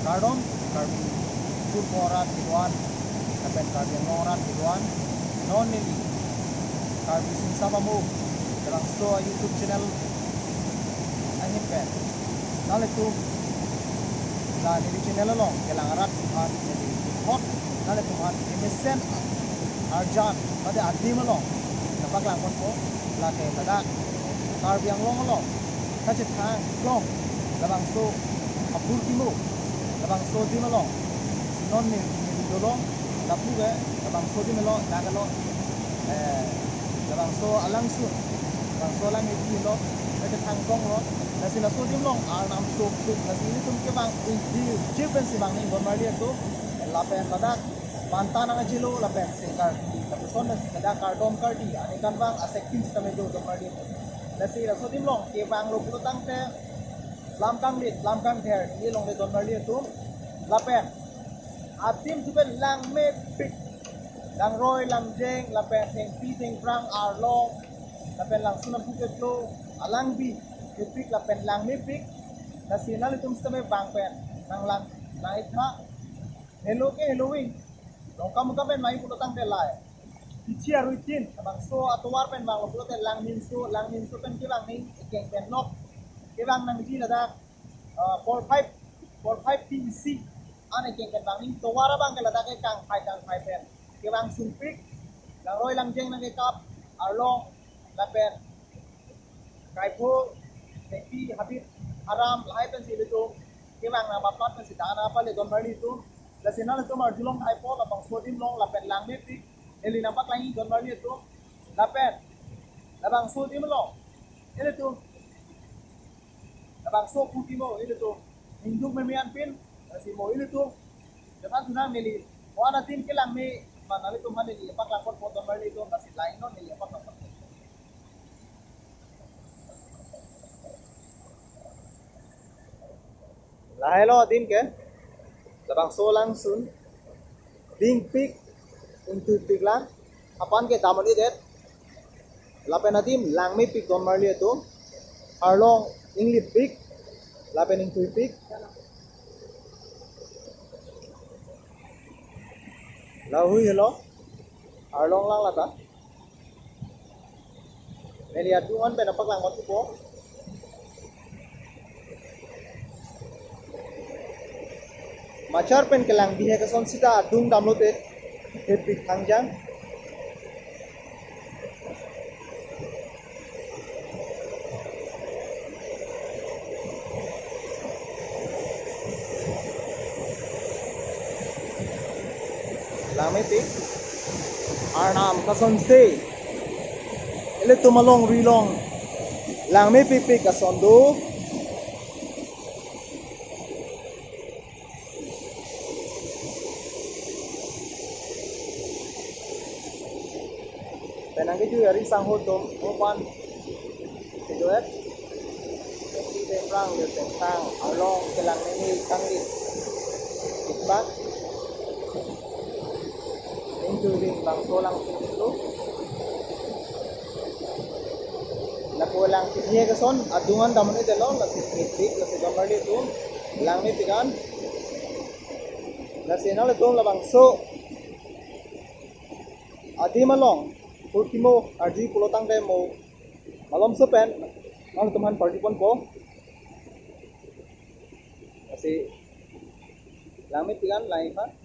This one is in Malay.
Kardom karbi pur morat kiduan apen karbi ngorat kiduan non nili karbi sin sama mo dalam sto YouTube channel angin pen nale tu la nili channel long kelang arat tuhan nili hot nale tuhan instant arjan pada adi melong napak lang kon po la ke tada karbi yang long kacit thang long dalam sto apur timo labang sodi melong non ni dolong tapu ke labang sodi melong nagalo labang so alang su labang so lang itu lo ada tangkong lo nasi sodi melong nam sup nasi ini tum ke bang di chipen si bang ni bon mari tu lapen badak pantan ang jilo lapen singkar tapi son nasi badak kardom kardi ani kan bang asekin sa medyo don mari nasi sodi melong ke bang lo putang te lamkang ther ni long le don mari tu lapen atim suben lang me pik lang roy lang jeng lapen seng pi seng prang arlong lapen lang sunan phuket lo alang bi pik lapen lang me pik nasinal itum stame bang pen nang lang itha hello ke halloween long kam pen mai putang te lai ichi aruitin bang so atwar pen bang lo te lang min so pen ki bang ni keng pen nok ki bang nang ji lada 45 PVC ane keng bang ni to wara bang ke lada ke kang phai pen ke bang sumpik lang roi lang jeng nang ke kap arlong la pen kai pho sepi habit aram lai pen si tu ke bang na bapat pen si dana pa le don mari tu la sinal tu mar julong hai po la bang sodim long la pen lang me pi eli nampak lang don mari tu la pen la bang sodim long ele tu la bang so puti mo ele tu hinduk me mian pin si mo ile tu depan tunang meli wana tin ke lang me manali tu man ni lepak lang pot don mari tu kasi lain non ni lepak lang lahai lo din ke labang so lang sun ding pik into pik lang apan ke damani det lapen adim lang me pik don mari tu arlong ingli pik lapen into pik hui hello arlong lang lata meli aduan pe napak lang matu po machar pen kelang bihe ka son sita adung damlo te big thangjang lame pik arnam kason se ele tumalong rilong lang me pipi kason do penang ke ju ari sang ho dom opan itu tapi temprang de tentang along kelang ini tangi ikbat including bang solang itu nakulang kisnya ke son adungan daman itu long la sikit la gambar itu lang ni tigan la senal itu la bang so adi malong ultimo arji pulotang de mo malom sepen mal teman party pon po kasi lang ni tigan lain pa